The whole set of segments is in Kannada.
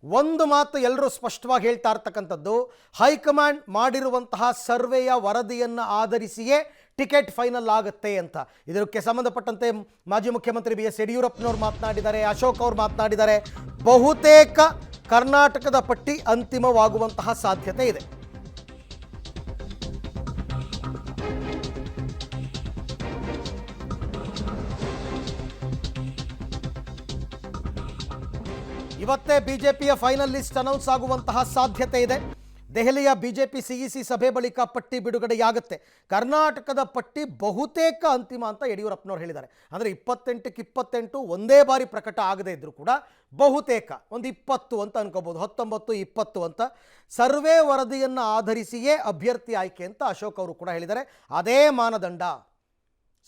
ಒಂದು ಮಾತು ಎಲ್ಲರೂ ಸ್ಪಷ್ಟವಾಗಿ ಹೇಳ್ತಾ ಇರ್ತಕ್ಕಂಥದ್ದು, ಹೈಕಮಾಂಡ್ ಮಾಡಿರುವಂತಹ ಸರ್ವೆಯ ವರದಿಯನ್ನು ಆಧರಿಸಿಯೇ ಟಿಕೆಟ್ ಫೈನಲ್ ಆಗುತ್ತೆ ಅಂತ. ಇದಕ್ಕೆ ಸಂಬಂಧಪಟ್ಟಂತೆ ಮಾಜಿ ಮುಖ್ಯಮಂತ್ರಿ BS ಯಡಿಯೂರಪ್ಪನವರು ಮಾತನಾಡಿದ್ದಾರೆ, ಅಶೋಕ್ ಅವರು ಮಾತನಾಡಿದ್ದಾರೆ. ಬಹುತೇಕ ಕರ್ನಾಟಕದ ಪಟ್ಟಿ ಅಂತಿಮವಾಗುವಂತಹ ಸಾಧ್ಯತೆ ಇದೆ. ಇವತ್ತೇ ಬಿಜೆಪಿಯ ಫೈನಲ್ ಲಿಸ್ಟ್ ಅನೌನ್ಸ್ ಆಗುವಂತಹ ಸಾಧ್ಯತೆ ಇದೆ. ದೆಹಲಿಯ ಬಿಜೆಪಿ CEC ಸಭೆ ಬಳಿಕ ಪಟ್ಟಿ ಬಿಡುಗಡೆಯಾಗುತ್ತೆ. ಕರ್ನಾಟಕದ ಪಟ್ಟಿ ಬಹುತೇಕ ಅಂತಿಮ ಅಂತ ಯಡಿಯೂರಪ್ಪನವರು ಹೇಳಿದ್ದಾರೆ. ಅಂದರೆ 28ಕ್ಕೆ 28 ಒಂದೇ ಬಾರಿ ಪ್ರಕಟ ಆಗದೇ ಇದ್ದರೂ ಕೂಡ ಬಹುತೇಕ ಒಂದು 20 ಅಂತ ಅನ್ಕೋಬೋದು, 19, 20 ಅಂತ ಸರ್ವೆ ವರದಿಯನ್ನು ಆಧರಿಸಿಯೇ ಅಭ್ಯರ್ಥಿ ಆಯ್ಕೆ ಅಂತ ಅಶೋಕ್ ಅವರು ಕೂಡ ಹೇಳಿದ್ದಾರೆ. ಅದೇ ಮಾನದಂಡ,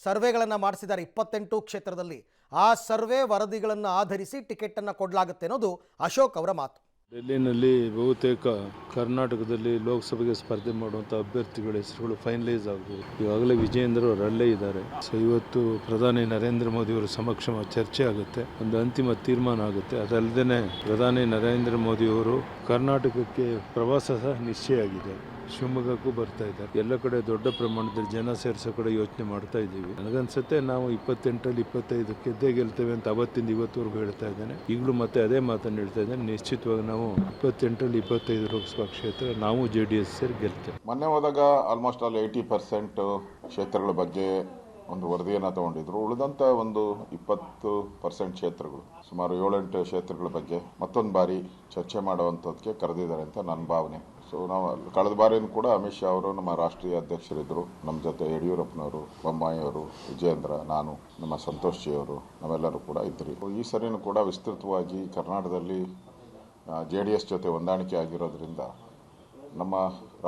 ಸರ್ವೆಗಳನ್ನು ಮಾಡಿಸಿದ್ದಾರೆ 28 ಕ್ಷೇತ್ರದಲ್ಲಿ. ಆ ಸರ್ವೆ ವರದಿಗಳನ್ನು ಆಧರಿಸಿ ಟಿಕೆಟನ್ನು ಕೊಡಲಾಗುತ್ತೆ ಅನ್ನೋದು ಅಶೋಕ್ ಅವರ ಮಾತು. ಡೆಲ್ಲಿನಲ್ಲಿ ಬಹುತೇಕ ಕರ್ನಾಟಕದಲ್ಲಿ ಲೋಕಸಭೆಗೆ ಸ್ಪರ್ಧೆ ಮಾಡುವಂಥ ಅಭ್ಯರ್ಥಿಗಳ ಹೆಸರುಗಳು ಫೈನಲೈಸ್ ಆಗಬಹುದು. ಈಗಾಗಲೇ ವಿಜಯೇಂದ್ರ ಅವರು ಅಲ್ಲೇ ಇದ್ದಾರೆ. ಸೊ ಇವತ್ತು ಪ್ರಧಾನಿ ನರೇಂದ್ರ ಮೋದಿ ಅವರ ಸಮಕ್ಷಮ ಚರ್ಚೆ ಆಗುತ್ತೆ, ಒಂದು ಅಂತಿಮ ತೀರ್ಮಾನ ಆಗುತ್ತೆ. ಅದಲ್ಲದೆ ಪ್ರಧಾನಿ ನರೇಂದ್ರ ಮೋದಿ ಅವರು ಕರ್ನಾಟಕಕ್ಕೆ ಪ್ರವಾಸ ಸಹ ನಿಶ್ಚಯ ಆಗಿದೆ. ಶಿವಮೊಗ್ಗಕ್ಕೂ ಬರ್ತಾ ಇದ್ದಾರೆ. ಎಲ್ಲ ಕಡೆ ದೊಡ್ಡ ಪ್ರಮಾಣದಲ್ಲಿ ಜನ ಸೇರಿಸೋ ಕಡೆ ಯೋಚನೆ ಮಾಡ್ತಾ ಇದ್ದೀವಿ. ನನಗನ್ಸುತ್ತೆ ನಾವು 28ರಲ್ಲಿ 25 ಗೆದ್ದೇ ಗೆಲ್ತೇವೆ ಅಂತ ಅವತ್ತಿಂದ ಇವತ್ತವರೆಗೂ ಹೇಳ್ತಾ ಇದ್ದೇನೆ. ಈಗಲೂ ಮತ್ತೆ ಅದೇ ಮಾತನ್ನು ಹೇಳ್ತಾ ಇದ್ದೇನೆ. ನಿಶ್ಚಿತವಾಗಿ ನಾವು 28ರಲ್ಲಿ 25 ಲೋಕಸಭಾ ಕ್ಷೇತ್ರ ನಾವು JDS ಸೇರಿ ಗೆಲ್ತೇವೆ. ಮೊನ್ನೆ ಹೋದಾಗ ಆಲ್ಮೋಸ್ಟ್ ಆಲ್ 80% ಕ್ಷೇತ್ರಗಳ ಬಗ್ಗೆ ಒಂದು ವರದಿಯನ್ನು ತಗೊಂಡಿದ್ರು. ಉಳಿದಂಥ ಒಂದು 20% ಕ್ಷೇತ್ರಗಳು, ಸುಮಾರು 7-8 ಕ್ಷೇತ್ರಗಳ ಬಗ್ಗೆ ಮತ್ತೊಂದು ಬಾರಿ ಚರ್ಚೆ ಮಾಡುವಂಥದ್ದಕ್ಕೆ ಕರೆದಿದ್ದಾರೆ ಅಂತ ನನ್ನ ಭಾವನೆ. ಸೊ ನಾವು ಕಳೆದ ಬಾರಿಯೂ ಕೂಡ ಅಮಿತ್ ಶಾ ಅವರು ನಮ್ಮ ರಾಷ್ಟ್ರೀಯ ಅಧ್ಯಕ್ಷರಿದ್ದರು, ನಮ್ಮ ಜೊತೆ ಯಡಿಯೂರಪ್ಪನವರು, ಬೊಮ್ಮಾಯಿ ಅವರು, ವಿಜೇಂದ್ರ, ನಾನು, ನಮ್ಮ ಸಂತೋಷ್ ಜಿ ಅವರು, ನಾವೆಲ್ಲರೂ ಕೂಡ ಇದ್ರಿ. ಈ ಸರಿನೂ ಕೂಡ ವಿಸ್ತೃತವಾಗಿ ಕರ್ನಾಟಕದಲ್ಲಿ JDS ಜೊತೆ ಹೊಂದಾಣಿಕೆ ಆಗಿರೋದ್ರಿಂದ ನಮ್ಮ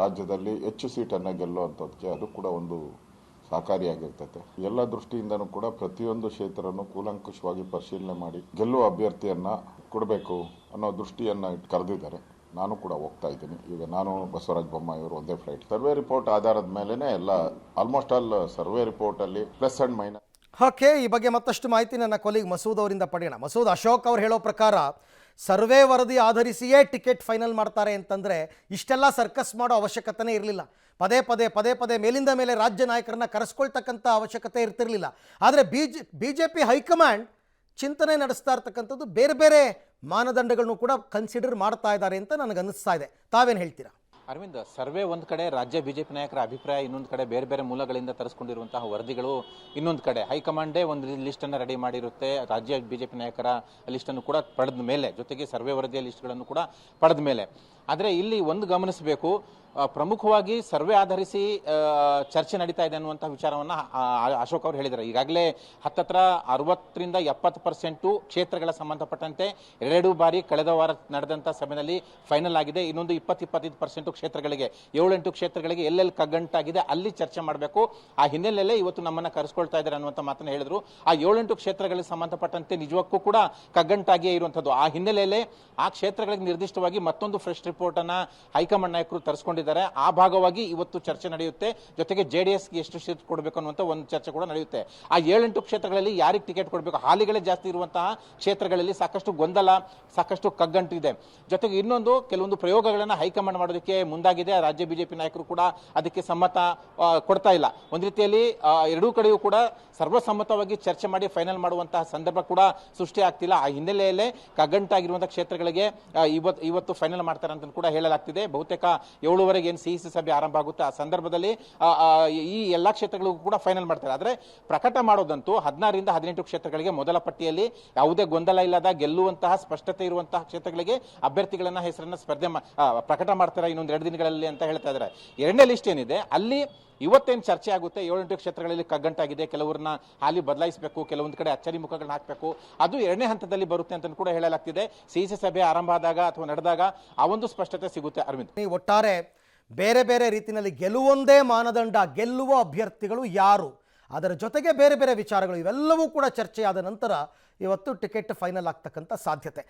ರಾಜ್ಯದಲ್ಲಿ ಹೆಚ್ಚು ಸೀಟನ್ನು ಗೆಲ್ಲುವಂಥದ್ದಕ್ಕೆ ಅದು ಕೂಡ ಒಂದು ಸಹಕಾರಿಯಾಗಿರ್ತೈತೆ. ಎಲ್ಲ ದೃಷ್ಟಿಯಿಂದನೂ ಕೂಡ ಪ್ರತಿಯೊಂದು ಕ್ಷೇತ್ರನೂ ಕೂಲಂಕುಷವಾಗಿ ಪರಿಶೀಲನೆ ಮಾಡಿ ಗೆಲ್ಲುವ ಅಭ್ಯರ್ಥಿಯನ್ನು ಕೊಡಬೇಕು ಅನ್ನೋ ದೃಷ್ಟಿಯನ್ನು ಕರೆದಿದ್ದಾರೆ. ನಾನು ಕೂಡ ಹೋಗ್ತಾ ಇದ್ದೀನಿ. ಈಗ ನಾನು, ಬಸವರಾಜ ಬೊಮ್ಮಾಯಿ ಅವರು ಒಂದೇ ಫ್ಲೈಟ್. ಸರ್ವೆ ರಿಪೋರ್ಟ್ ಆಧಾರದ ಮೇಲೆನೆ ಎಲ್ಲ ಆಲ್ಮೋಸ್ಟ್ ಆಲ್ ಸರ್ವೆ ರಿಪೋರ್ಟಲ್ಲಿ ಪ್ಲಸ್ ಅಂಡ್ ಮೈನಸ್. ಓಕೆ, ಈ ಬಗ್ಗೆ ಮತ್ತಷ್ಟು ಮಾಹಿತಿ ನನ್ನ ಕೊಲೀಗ್ ಮಸೂದ್ ಅವರಿಂದ ಪಡೆಯೋಣ. ಮಸೂದ್, ಅಶೋಕ್ ಅವ್ರು ಹೇಳೋ ಪ್ರಕಾರ ಸರ್ವೆ ವರದಿ ಆಧರಿಸಿಯೇ ಟಿಕೆಟ್ ಫೈನಲ್ ಮಾಡ್ತಾರೆ ಅಂತಂದರೆ ಇಷ್ಟೆಲ್ಲ ಸರ್ಕಸ್ ಮಾಡೋ ಅವಶ್ಯಕತೆನೇ ಇರಲಿಲ್ಲ. ಪದೇ ಪದೇ ಮೇಲಿಂದ ಮೇಲೆ ರಾಜ್ಯ ನಾಯಕರನ್ನ ಕರೆಸ್ಕೊಳ್ತಕ್ಕಂಥ ಅವಶ್ಯಕತೆ ಇರ್ತಿರಲಿಲ್ಲ. ಆದರೆ ಬಿಜೆಪಿ ಹೈಕಮಾಂಡ್ ಚಿಂತನೆ ನಡೆಸ್ತಾ ಇರ್ತಕ್ಕಂಥದ್ದು ಬೇರೆ ಬೇರೆ ಮಾನದಂಡಗಳನ್ನು ಕೂಡ ಕನ್ಸಿಡರ್ ಮಾಡ್ತಾ ಇದ್ದಾರೆ ಅಂತ ನನಗೆ ಅನ್ನಿಸ್ತಾ ಇದೆ. ತಾವೇನು ಹೇಳ್ತೀರಾ? ಅರವಿಂದ್, ಸರ್ವೆ ಒಂದು ಕಡೆ, ರಾಜ್ಯ ಬಿಜೆಪಿ ನಾಯಕರ ಅಭಿಪ್ರಾಯ ಇನ್ನೊಂದು ಕಡೆ, ಬೇರೆ ಬೇರೆ ಮೂಲಗಳಿಂದ ತರಿಸ್ಕೊಂಡಿರುವಂತಹ ವರದಿಗಳು ಇನ್ನೊಂದು ಕಡೆ, ಹೈಕಮಾಂಡೇ ಒಂದು ಲಿಸ್ಟನ್ನು ರೆಡಿ ಮಾಡಿರುತ್ತೆ. ರಾಜ್ಯ ಬಿಜೆಪಿ ನಾಯಕರ ಲಿಸ್ಟನ್ನು ಕೂಡ ಪಡೆದ ಮೇಲೆ, ಜೊತೆಗೆ ಸರ್ವೆ ವರದಿಯ ಲಿಸ್ಟ್ಗಳನ್ನು ಕೂಡ ಪಡೆದ ಮೇಲೆ. ಆದರೆ ಇಲ್ಲಿ ಒಂದು ಗಮನಿಸಬೇಕು, ಪ್ರಮುಖವಾಗಿ ಸರ್ವೆ ಆಧರಿಸಿ ಚರ್ಚೆ ನಡೀತಾ ಇದೆ ಅನ್ನುವಂಥ ವಿಚಾರವನ್ನು ಅಶೋಕ್ ಅವರು ಹೇಳಿದ್ದಾರೆ. ಈಗಾಗಲೇ ಹತ್ತತ್ರ 60ರಿಂದ 70% ಕ್ಷೇತ್ರಗಳ ಸಂಬಂಧಪಟ್ಟಂತೆ 2 ಬಾರಿ ಕಳೆದ ವಾರ ನಡೆದಂಥ ಸಭೆಯಲ್ಲಿ ಫೈನಲ್ ಆಗಿದೆ. ಇನ್ನೊಂದು 20-25% ಕ್ಷೇತ್ರಗಳಿಗೆ, 7-8 ಕ್ಷೇತ್ರಗಳಿಗೆ ಎಲ್ಲೆಲ್ಲಿ ಕಗ್ಗಂಟಾಗಿದೆ ಅಲ್ಲಿ ಚರ್ಚೆ ಮಾಡಬೇಕು. ಆ ಹಿನ್ನೆಲೆಯಲ್ಲೇ ಇವತ್ತು ನಮ್ಮನ್ನು ಕರೆಸ್ಕೊಳ್ತಾ ಇದ್ದಾರೆ ಅನ್ನುವಂಥ ಮಾತನ್ನು ಹೇಳಿದ್ರು. ಆ 7-8 ಕ್ಷೇತ್ರಗಳಿಗೆ ಸಂಬಂಧಪಟ್ಟಂತೆ ನಿಜಕ್ಕೂ ಕೂಡ ಕಗ್ಗಂಟಾಗಿಯೇ ಇರುವಂಥದ್ದು. ಆ ಹಿನ್ನೆಲೆಯಲ್ಲೇ ಆ ಕ್ಷೇತ್ರಗಳಿಗೆ ನಿರ್ದಿಷ್ಟವಾಗಿ ಮತ್ತೊಂದು ಫ್ರೆಶ್ ರಿಪೋರ್ಟ್ ಅನ್ನ ಹೈಕಮಾಂಡ್ ನಾಯಕರು ತರಿಸ್ಕೊಂಡಿದ್ದಾರೆ. ಆ ಭಾಗವಾಗಿ ಇವತ್ತು ಚರ್ಚೆ ನಡೆಯುತ್ತೆ. ಜೊತೆಗೆ JDSಗೆ ಎಷ್ಟು ಸೀಟ್ ಕೊಡಬೇಕು ಅನ್ನುವಂಥ ಒಂದು ಚರ್ಚೆ ಕೂಡ ನಡೆಯುತ್ತೆ. ಆ 7-8 ಕ್ಷೇತ್ರಗಳಲ್ಲಿ ಯಾರಿಗೆ ಟಿಕೆಟ್ ಕೊಡಬೇಕು, ಹಾಲಿಗಳೇ ಜಾಸ್ತಿ ಇರುವಂತಹ ಕ್ಷೇತ್ರಗಳಲ್ಲಿ ಸಾಕಷ್ಟು ಗೊಂದಲ, ಸಾಕಷ್ಟು ಕಗ್ಗಂಟು ಇದೆ. ಜೊತೆಗೆ ಇನ್ನೊಂದು ಕೆಲವೊಂದು ಪ್ರಯೋಗಗಳನ್ನು ಹೈಕಮಾಂಡ್ ಮಾಡೋದಕ್ಕೆ ಮುಂದಾಗಿದೆ. ರಾಜ್ಯ ಬಿಜೆಪಿ ನಾಯಕರು ಕೂಡ ಅದಕ್ಕೆ ಸಮ್ಮತ ಕೊಡ್ತಾ ಇಲ್ಲ. ಒಂದು ರೀತಿಯಲ್ಲಿ ಎರಡೂ ಕಡೆಯೂ ಕೂಡ ಸರ್ವಸಮ್ಮತವಾಗಿ ಚರ್ಚೆ ಮಾಡಿ ಫೈನಲ್ ಮಾಡುವಂತಹ ಸಂದರ್ಭ ಕೂಡ ಸೃಷ್ಟಿ ಆಗ್ತಿಲ್ಲ. ಆ ಹಿನ್ನೆಲೆಯಲ್ಲೇ ಕಗ್ಗಂಟಾಗಿರುವಂತಹ ಕ್ಷೇತ್ರಗಳಿಗೆ ಇವತ್ತು ಫೈನಲ್ ಮಾಡ್ತಾರೆ ಅಂತ ಕೂಡ ಹೇಳಲಾಗ್ತಿದೆ. ಬಹುತೇಕ 7:15 ಏನು CEC ಸಭೆ ಆರಂಭ ಆಗುತ್ತೆ, ಆ ಸಂದರ್ಭದಲ್ಲಿ ಈ ಎಲ್ಲಾ ಕ್ಷೇತ್ರಗಳಿಗೂ ಕೂಡ ಫೈನಲ್ ಮಾಡ್ತಾರೆ. ಆದರೆ ಪ್ರಕಟ ಮಾಡೋದಂತೂ 16ರಿಂದ 18 ಕ್ಷೇತ್ರಗಳಿಗೆ ಮೊದಲ ಪಟ್ಟಿಯಲ್ಲಿ ಯಾವುದೇ ಗೊಂದಲ ಇಲ್ಲದ ಗೆಲ್ಲುವಂತಹ ಸ್ಪಷ್ಟತೆ ಇರುವಂತಹ ಕ್ಷೇತ್ರಗಳಿಗೆ ಅಭ್ಯರ್ಥಿಗಳನ್ನ ಹೆಸರನ್ನ ಪ್ರಕಟ ಮಾಡ್ತಾರೆ ಇನ್ನೊಂದು 2 ದಿನಗಳಲ್ಲಿ ಅಂತ ಹೇಳ್ತಾ ಇದ್ದಾರೆ. ಎರಡನೇ ಲಿಸ್ಟ್ ಏನಿದೆ ಅಲ್ಲಿ ಇವತ್ತೇನು ಚರ್ಚೆ ಆಗುತ್ತೆ, 7-8 ಕ್ಷೇತ್ರಗಳಲ್ಲಿ ಕಗ್ಗಂಟಾಗಿದೆ, ಕೆಲವರನ್ನ ಹಾಲಿ ಬದಲಾಯಿಸಬೇಕು, ಕೆಲವೊಂದು ಕಡೆ ಅಚ್ಚರಿ ಮುಖಗಳನ್ನ ಹಾಕಬೇಕು, ಅದು ಎರಡನೇ ಹಂತದಲ್ಲಿ ಬರುತ್ತೆ ಅಂತ ಕೂಡ ಹೇಳಲಾಗ್ತಿದೆ. CEC ಸಭೆ ಆರಂಭ ಆದಾಗ ಅಥವಾ ನಡೆದಾಗ ಆ ಒಂದು ಸ್ಪಷ್ಟತೆ ಸಿಗುತ್ತೆ. ಅರವಿಂದ್, ಒಟ್ಟಾರೆ ಬೇರೆ ಬೇರೆ ರೀತಿಯಲ್ಲಿ ಗೆಲುವೊಂದೇ ಮಾನದಂಡ, ಗೆಲ್ಲುವ ಅಭ್ಯರ್ಥಿಗಳು ಯಾರು, ಅದರ ಜೊತೆಗೆ ಬೇರೆ ಬೇರೆ ವಿಚಾರಗಳು ಇವೆಲ್ಲವೂ ಕೂಡ ಚರ್ಚೆಯಾದ ನಂತರ ಇವತ್ತು ಟಿಕೆಟ್ ಫೈನಲ್ ಆಗ್ತಕ್ಕಂಥ ಸಾಧ್ಯತೆ.